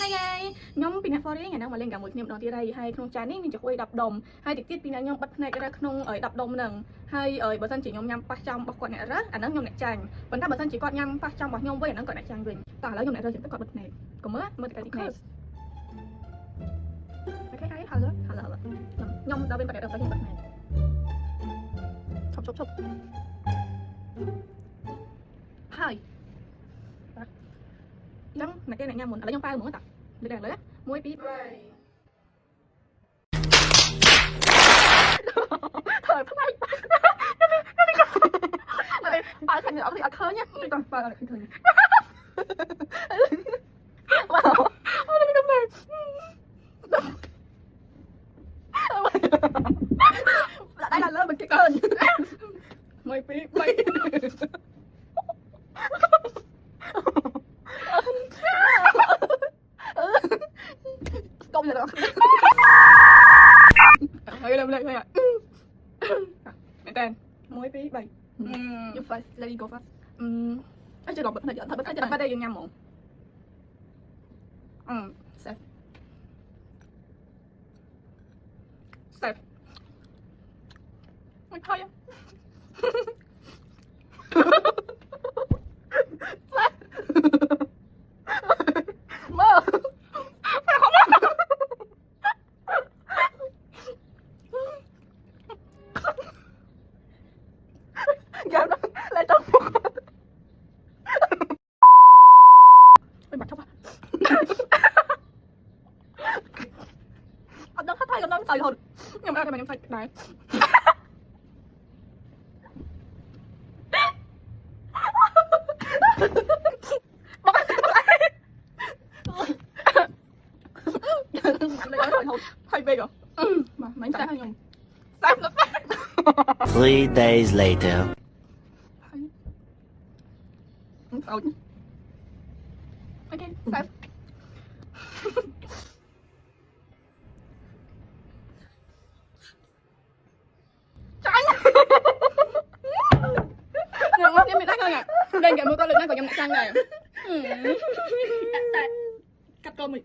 Hi guys, nhóm pin for ngày nào mà lên cả một niệm đầu tiên đây hay không trái ní mình chụp quay đập đồng hay trực tiếp pin nhóm bắt này ra không ở đập đồng nằng hay ở bờ sân chỉ nhóm nhắm bắt trong bọc quạt này rất anh nó nhóm này chàng vẫn ta bờ sân chỉ quạt nhắm bắt trong bọc nhóm với nó gọi này chàng rồi tỏ là nhóm này rơi chỉ tất cả bật này có mới cái này cái hả nhóm đâu bên bật này đâu có bật này chụp hai giống này cái này nha muốn lấy trong tay muốn tập được đèn lấy muối bí thời phát này bà thành ở thì ở khơi nhá còn bà là thường wow đây cái này đây là lên mình cái cơn muối bí bay công nhận không? Lên thôi ạ. Mẹ tên muối bí bay. You first, let it go first. Ấy chưa đọc bật này thật bật cái đây nhầm mộng. Safe. Safe. Mày thôi á. Gạo đó lại trong mặt thấp à anh đang thay anh đang thay thôi nhưng mà mày thay đấy thay về rồi mà mày sai không sai nó sai 3 days later. Out. Okay, stop. Trái. Ngọt lắm em bị tắt thôi nè. Lên kìa mua con lượt nó còn trong nãy chăng này. Cắt cơm đi.